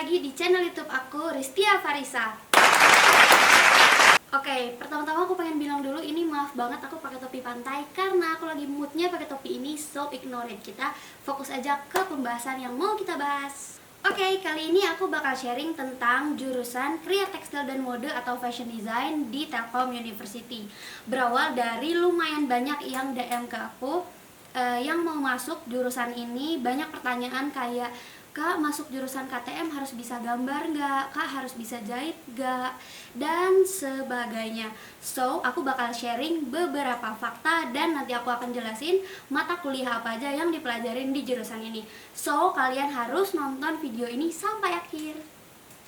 lagi di channel YouTube aku, Ristia Farisa. Oke, pertama-tama aku pengen bilang dulu, ini maaf banget aku pakai topi pantai karena aku lagi moodnya pakai topi ini, so ignore it. Kita fokus aja ke pembahasan yang mau kita bahas. Oke, kali ini aku bakal sharing tentang jurusan Kriya Tekstil dan Mode atau Fashion Design di Telkom University. Berawal dari lumayan banyak yang DM ke aku yang mau masuk jurusan ini. Banyak pertanyaan kayak, Kak, masuk jurusan KTM harus bisa gambar nggak? Kak, harus bisa jahit nggak? Dan sebagainya. So, aku bakal sharing beberapa fakta dan nanti aku akan jelasin mata kuliah apa aja yang dipelajarin di jurusan ini. So, kalian harus nonton video ini sampai akhir.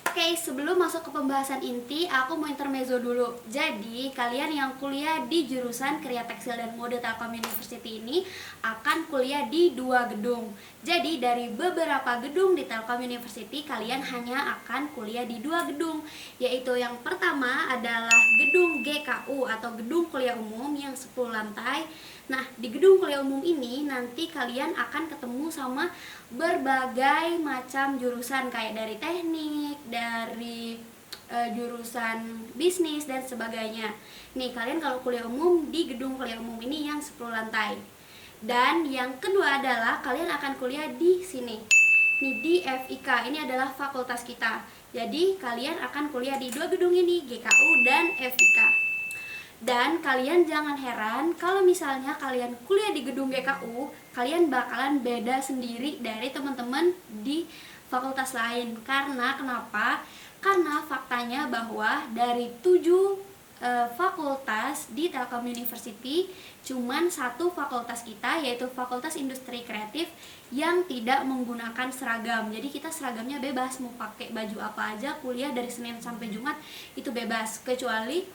Oke, sebelum masuk ke pembahasan inti, aku mau intermezzo dulu. Jadi, kalian yang kuliah di jurusan Kriya Tekstil dan Mode Telkom University ini akan kuliah di 2 gedung. Jadi, dari beberapa gedung di Telkom University, kalian hanya akan kuliah di 2 gedung. Yaitu yang pertama adalah gedung GKU atau gedung kuliah umum yang 10 lantai. Nah, di gedung kuliah umum ini nanti kalian akan ketemu sama berbagai macam jurusan, kayak dari teknik, dari jurusan bisnis dan sebagainya. Nih, kalian kalau kuliah umum di gedung kuliah umum ini yang 10 lantai. Dan yang kedua adalah kalian akan kuliah di sini. Nih, di FIK. Ini adalah fakultas kita. Jadi, kalian akan kuliah di 2 gedung ini, GKU dan FIK. Dan kalian jangan heran kalau misalnya kalian kuliah di gedung GKU, kalian bakalan beda sendiri dari teman-teman di fakultas lain. Karena kenapa? Karena faktanya bahwa dari 7 fakultas di Telkom University, cuman 1 fakultas kita, yaitu Fakultas Industri Kreatif, yang tidak menggunakan seragam. Jadi kita seragamnya bebas, mau pakai baju apa aja, kuliah dari Senin sampai Jumat itu bebas, kecuali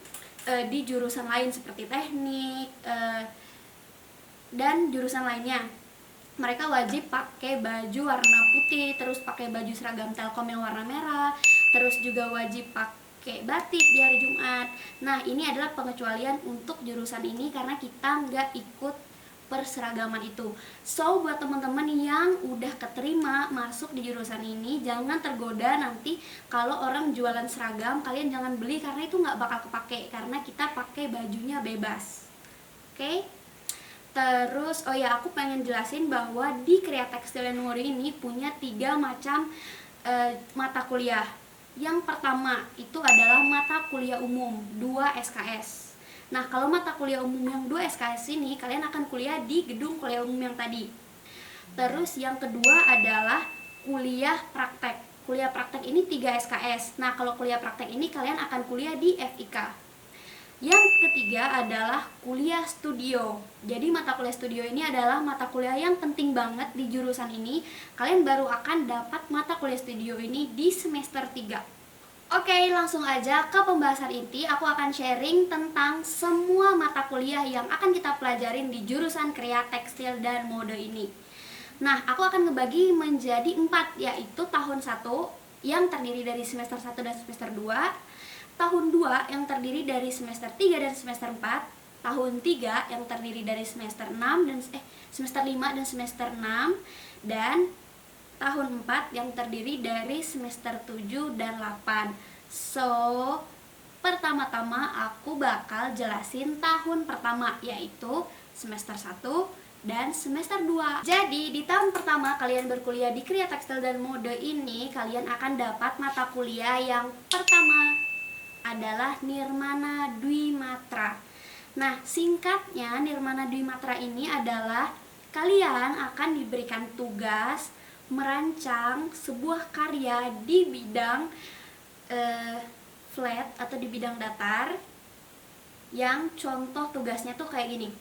di jurusan lain seperti teknik dan jurusan lainnya. Mereka wajib pakai baju warna putih, terus pakai baju seragam Telkom yang warna merah, terus juga wajib pakai batik di hari Jumat. Nah, ini adalah pengecualian untuk jurusan ini karena kita nggak ikut perseragaman itu. So, buat teman-teman yang udah keterima masuk di jurusan ini, jangan tergoda nanti kalau orang jualan seragam, kalian jangan beli karena itu nggak bakal kepake, karena kita pakai bajunya bebas. Oke? Terus, oh ya, aku pengen jelasin bahwa di Kriya Tekstil dan Mode ini punya 3 macam mata kuliah. Yang pertama itu adalah mata kuliah umum 2 SKS. Nah, kalau mata kuliah umum yang 2 SKS ini, kalian akan kuliah di gedung kuliah umum yang tadi. Terus yang kedua adalah kuliah praktek. Kuliah praktek ini 3 SKS. Nah, kalau kuliah praktek ini kalian akan kuliah di FIK. Yang ketiga adalah kuliah studio. Jadi mata kuliah studio ini adalah mata kuliah yang penting banget di jurusan ini. Kalian baru akan dapat mata kuliah studio ini di semester 3. Oke, langsung aja ke pembahasan inti. Aku akan sharing tentang semua mata kuliah yang akan kita pelajarin di jurusan Kriya Tekstil dan Mode ini. Nah, aku akan ngebagi menjadi 4, yaitu tahun 1 yang terdiri dari semester 1 dan semester 2, tahun 2 yang terdiri dari semester 3 dan semester 4, tahun 3 yang terdiri dari semester 6 dan semester 5 dan semester 6, dan tahun 4 yang terdiri dari semester 7 dan 8. So, pertama-tama aku bakal jelasin tahun pertama, yaitu semester 1 dan semester 2. Jadi, di tahun pertama kalian berkuliah di Kriya Tekstil dan Mode ini, kalian akan dapat mata kuliah yang pertama adalah Nirmana Dwi Matra. Nah, singkatnya Nirmana Dwi Matra ini adalah kalian akan diberikan tugas merancang sebuah karya di bidang flat atau di bidang datar, yang contoh tugasnya tuh kayak gini.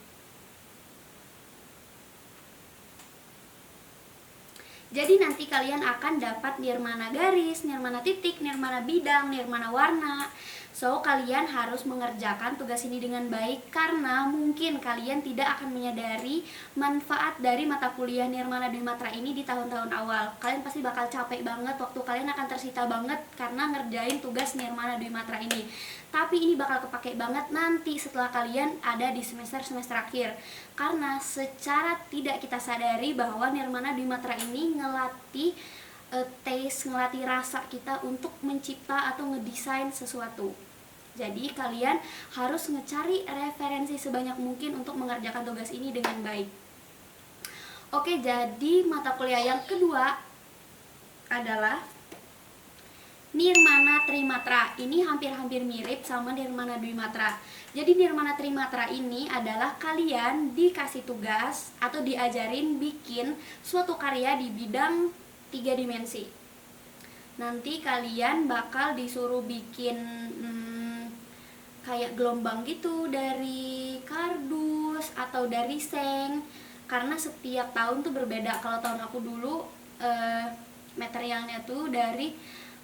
Jadi nanti kalian akan dapat nirmana garis, nirmana titik, nirmana bidang, nirmana warna. So, kalian harus mengerjakan tugas ini dengan baik karena mungkin kalian tidak akan menyadari manfaat dari mata kuliah Nirmana Dwi Matra ini di tahun-tahun awal. Kalian pasti bakal capek banget, waktu kalian akan tersita banget karena ngerjain tugas Nirmana Dwi Matra ini. Tapi ini bakal kepake banget nanti setelah kalian ada di semester-semester akhir. Karena secara tidak kita sadari bahwa Nirmana Dwi Matra ini ngelatih taste, ngelatih rasa kita untuk mencipta atau ngedesain sesuatu. Jadi kalian harus ngecari referensi sebanyak mungkin untuk mengerjakan tugas ini dengan baik. Oke, jadi mata kuliah yang kedua adalah Nirmana Trimatra. Ini hampir-hampir mirip sama Nirmana Dwimatra. Jadi Nirmana Trimatra ini adalah kalian dikasih tugas atau diajarin bikin suatu karya di bidang 3 dimensi. Nanti kalian bakal disuruh bikin kayak gelombang gitu dari kardus atau dari seng, karena setiap tahun tuh berbeda. Kalau tahun aku dulu materialnya tuh dari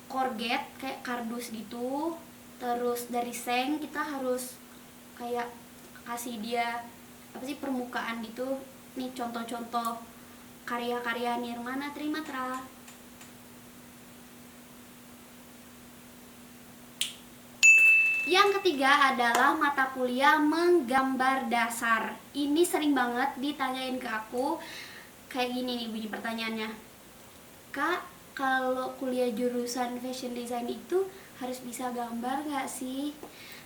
korget kayak kardus gitu, terus dari seng kita harus kayak kasih dia apa sih, permukaan gitu. Nih contoh-contoh karya-karya Nirmana Trimatra. Yang ketiga adalah mata kuliah menggambar dasar. Ini sering banget ditanyain ke aku. Kayak gini nih bunyi pertanyaannya. Kak, kalau kuliah jurusan fashion design itu harus bisa gambar gak sih?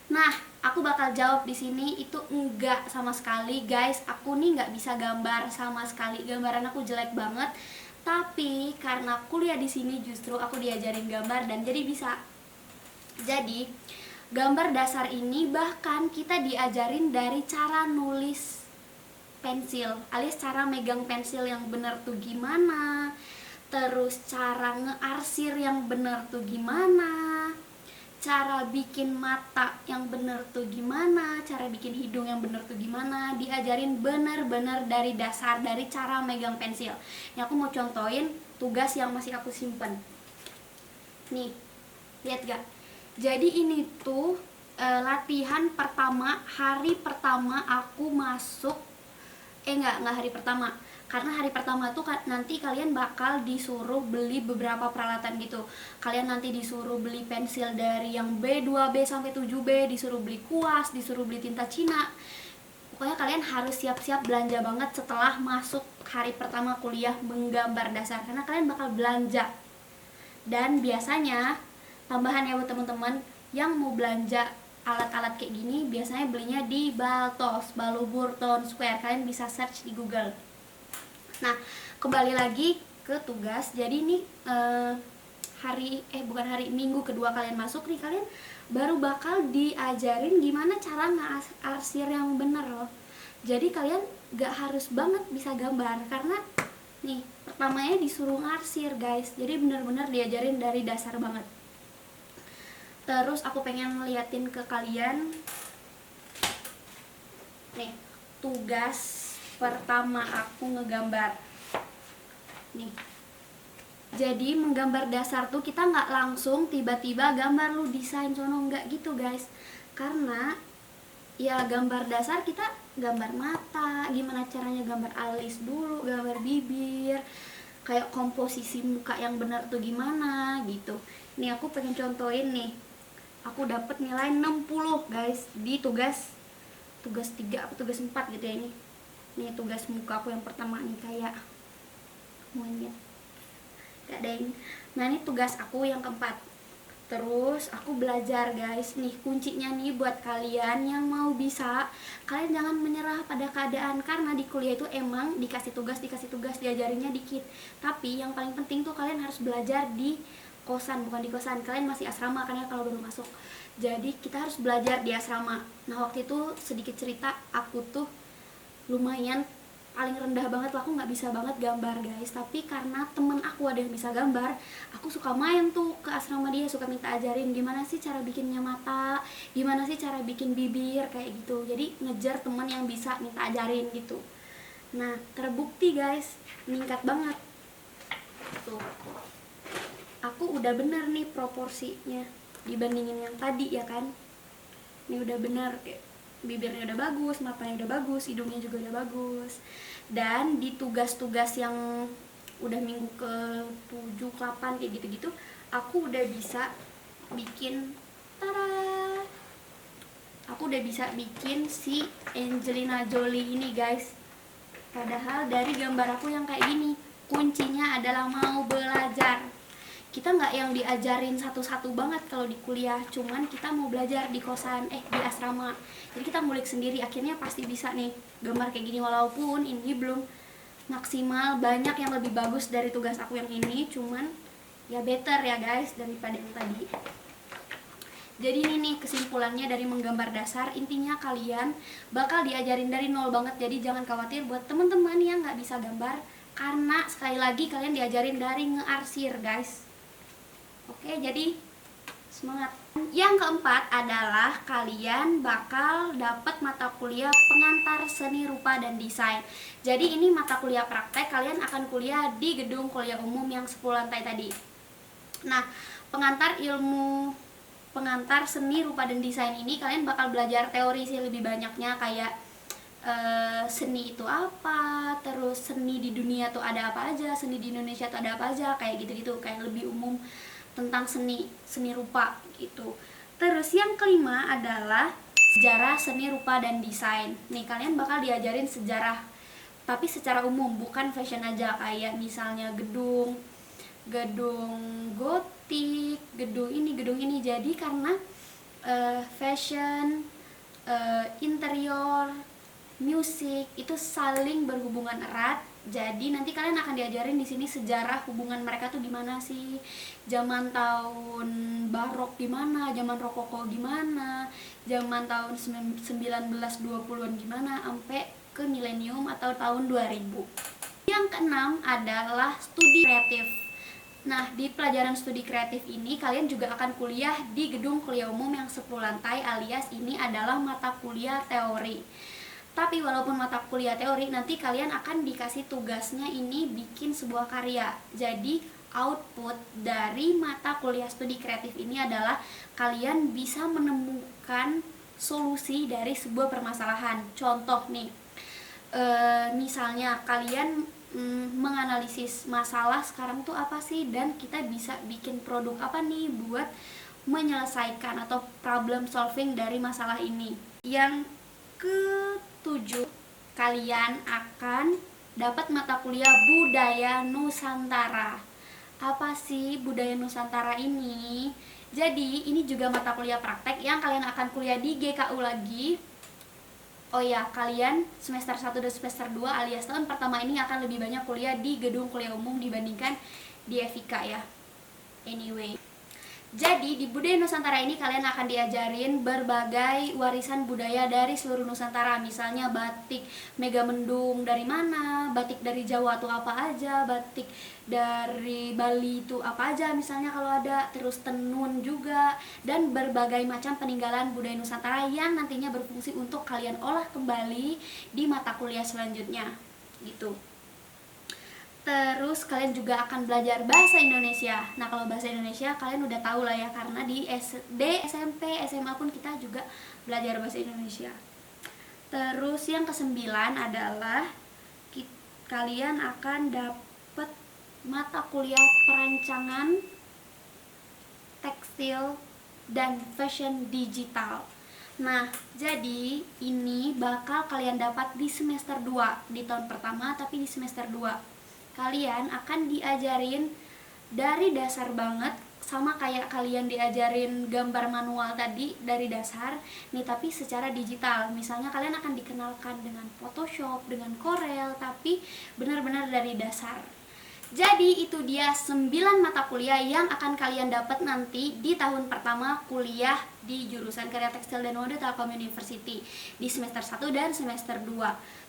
Nah, aku bakal jawab di sini itu enggak sama sekali, guys. Aku nih nggak bisa gambar sama sekali. Gambaran aku jelek banget. Tapi karena kuliah di sini justru aku diajarin gambar dan jadi bisa. Jadi gambar dasar ini bahkan kita diajarin dari cara nulis pensil, alias cara megang pensil yang bener tuh gimana, terus cara ngearsir yang bener tuh gimana, cara bikin mata yang bener tuh gimana, cara bikin hidung yang bener tuh gimana. Diajarin bener-bener dari dasar, dari cara megang pensil. Ini aku mau contohin tugas yang masih aku simpen. Nih, lihat gak? Jadi ini tuh latihan pertama, hari pertama aku masuk. Enggak hari pertama. Karena hari pertama tuh nanti kalian bakal disuruh beli beberapa peralatan gitu. Kalian nanti disuruh beli pensil dari yang B2B sampai 7B, disuruh beli kuas, disuruh beli tinta Cina. Pokoknya kalian harus siap-siap belanja banget setelah masuk hari pertama kuliah menggambar dasar, karena kalian bakal belanja. Dan biasanya tambahan ya buat teman-teman yang mau belanja alat-alat kayak gini, biasanya belinya di Baltos, Balubur Town Square. Kalian bisa search di Google. Nah, kembali lagi ke tugas. Jadi ini minggu kedua kalian masuk nih, kalian baru bakal diajarin gimana cara ngearsir yang bener loh. Jadi kalian gak harus banget bisa gambar, karena nih pertamanya disuruh ngarsir guys. Jadi bener-bener diajarin dari dasar banget. Terus aku pengen ngeliatin ke kalian nih tugas pertama aku ngegambar nih. Jadi menggambar dasar tuh kita nggak langsung tiba-tiba gambar lu desain sono, nggak gitu guys. Karena ya gambar dasar kita gambar mata, gimana caranya gambar alis dulu, gambar bibir, kayak komposisi muka yang benar tuh gimana gitu. Nih aku pengen contohin nih. Aku dapat nilai 60 guys di tugas 3 atau tugas 4 gitu ya ini. Nih tugas muka aku yang pertama nih kayak monyet. Gak deng. Nah ini tugas aku yang keempat. Terus aku belajar guys. Nih kuncinya nih buat kalian yang mau bisa, kalian jangan menyerah pada keadaan. Karena di kuliah itu emang dikasih tugas, diajarinnya dikit. Tapi yang paling penting tuh kalian harus belajar di kosan, bukan di kosan. Kalian masih asrama kan ya kalau baru masuk. Jadi kita harus belajar di asrama. Nah waktu itu sedikit cerita, aku tuh lumayan paling rendah banget, aku nggak bisa banget gambar guys. Tapi karena temen aku ada yang bisa gambar, aku suka main tuh ke asrama dia, suka minta ajarin gimana sih cara bikinnya mata, gimana sih cara bikin bibir kayak gitu. Jadi ngejar temen yang bisa, minta ajarin gitu. Nah terbukti guys, meningkat banget tuh. Aku udah bener nih proporsinya dibandingin yang tadi ya kan. Ini udah bener, kayak bibirnya udah bagus, matanya udah bagus, hidungnya juga udah bagus. Dan di tugas-tugas yang udah minggu ke 7, 8 kayak gitu-gitu, aku udah bisa bikin aku udah bisa bikin si Angelina Jolie ini guys. Padahal dari gambar aku yang kayak gini. kuncinya adalah mau belajar. Kita nggak yang diajarin satu-satu banget kalau di kuliah, cuman kita mau belajar di kosan, di asrama. Jadi kita ngulik sendiri, akhirnya pasti bisa nih gambar kayak gini. Walaupun ini belum maksimal, banyak yang lebih bagus dari tugas aku yang ini, cuman ya better ya guys daripada yang tadi. Jadi ini nih kesimpulannya dari menggambar dasar, intinya kalian bakal diajarin dari nol banget. Jadi jangan khawatir buat teman-teman yang nggak bisa gambar, karena sekali lagi kalian diajarin dari ngearsir guys. Oke, jadi semangat. Yang keempat adalah kalian bakal dapat mata kuliah pengantar seni rupa dan desain. Jadi ini mata kuliah praktek, kalian akan kuliah di gedung kuliah umum yang 10 lantai tadi. Nah, pengantar seni rupa dan desain ini kalian bakal belajar teori sih lebih banyaknya, kayak seni itu apa, terus seni di dunia tuh ada apa aja, seni di Indonesia tuh ada apa aja, kayak gitu-gitu, kayak lebih umum tentang seni rupa gitu. Terus yang kelima adalah sejarah seni rupa dan desain. Nih kalian bakal diajarin sejarah, tapi secara umum, bukan fashion aja, kayak misalnya gedung gotik, gedung ini. Jadi karena fashion, interior, musik itu saling berhubungan erat. Jadi nanti kalian akan diajarin di sini sejarah hubungan mereka tuh gimana sih, zaman tahun barok gimana, zaman rokoko gimana, zaman tahun 1920-an gimana, sampai ke milenium atau tahun 2000. Yang keenam adalah studi kreatif. Nah, di pelajaran studi kreatif ini kalian juga akan kuliah di gedung kuliah umum yang 10 lantai, alias ini adalah mata kuliah teori. Tapi walaupun mata kuliah teori, nanti kalian akan dikasih tugasnya ini bikin sebuah karya. Jadi output dari mata kuliah studi kreatif ini adalah kalian bisa menemukan solusi dari sebuah permasalahan. Contoh nih, misalnya kalian menganalisis masalah sekarang tuh apa sih, dan kita bisa bikin produk apa nih buat menyelesaikan atau problem solving dari masalah ini. Yang ketujuh, kalian akan dapat mata kuliah budaya Nusantara. Apa sih budaya Nusantara ini? Jadi ini juga mata kuliah praktek yang kalian akan kuliah di GKU lagi. Oh ya, kalian semester 1 dan semester 2 alias tahun pertama ini akan lebih banyak kuliah di gedung kuliah umum dibandingkan di FIK ya. Anyway, jadi di budaya Nusantara ini kalian akan diajarin berbagai warisan budaya dari seluruh Nusantara. Misalnya batik Megamendung dari mana, batik dari Jawa tuh apa aja, batik dari Bali itu apa aja misalnya kalau ada, terus tenun juga, dan berbagai macam peninggalan budaya Nusantara yang nantinya berfungsi untuk kalian olah kembali di mata kuliah selanjutnya gitu. Terus kalian juga akan belajar bahasa Indonesia. Nah, kalau bahasa Indonesia kalian udah tahu lah ya, karena di SD, SMP, SMA pun kita juga belajar bahasa Indonesia. Terus yang kesembilan adalah kalian akan dapat mata kuliah perancangan tekstil dan fashion digital. Nah, jadi ini bakal kalian dapat di semester 2, di tahun pertama tapi di semester 2. Kalian akan diajarin dari dasar banget, sama kayak kalian diajarin gambar manual tadi dari dasar nih, tapi secara digital. Misalnya kalian akan dikenalkan dengan Photoshop, dengan Corel, tapi benar-benar dari dasar. Jadi itu dia 9 mata kuliah yang akan kalian dapat nanti di tahun pertama kuliah di jurusan Karya Tekstil dan Mode Telkom University di semester 1 dan semester 2.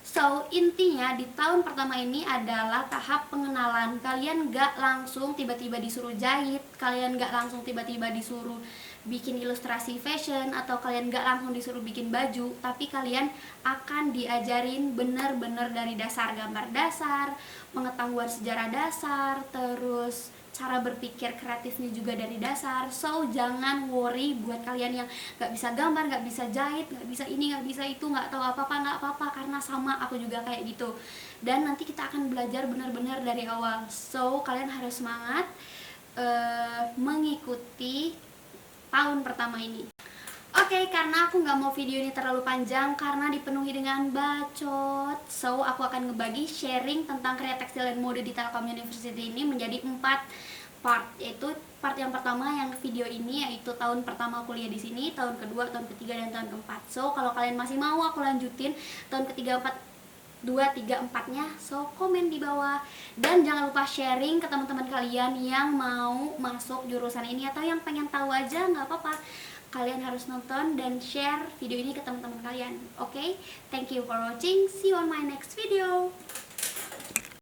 So, intinya di tahun pertama ini adalah tahap pengenalan. Kalian gak langsung tiba-tiba disuruh jahit, kalian gak langsung tiba-tiba disuruh bikin ilustrasi fashion, atau kalian gak langsung disuruh bikin baju, tapi kalian akan diajarin benar-benar dari dasar, gambar dasar, pengetahuan sejarah dasar, terus cara berpikir kreatifnya juga dari dasar. So, jangan worry buat kalian yang gak bisa gambar, gak bisa jahit, gak bisa ini, gak bisa itu, gak tahu apa-apa, gak apa-apa, karena sama aku juga kayak gitu. Dan nanti kita akan belajar benar-benar dari awal. So, kalian harus semangat mengikuti tahun pertama ini. Oke, karena aku nggak mau video ini terlalu panjang karena dipenuhi dengan bacot, so aku akan ngebagi sharing tentang karya tekstil dan mode di Telkom University ini menjadi 4 part. Yaitu part yang pertama yang video ini yaitu tahun pertama kuliah di sini, tahun kedua, tahun ketiga, dan tahun keempat. So kalau kalian masih mau aku lanjutin tahun ketiga, empat, 2, 3, 4-nya, so komen di bawah. Dan jangan lupa sharing ke teman-teman kalian yang mau masuk jurusan ini atau yang pengen tahu aja, nggak apa-apa. Kalian harus nonton dan share video ini ke teman-teman kalian. Oke, thank you for watching. See you on my next video.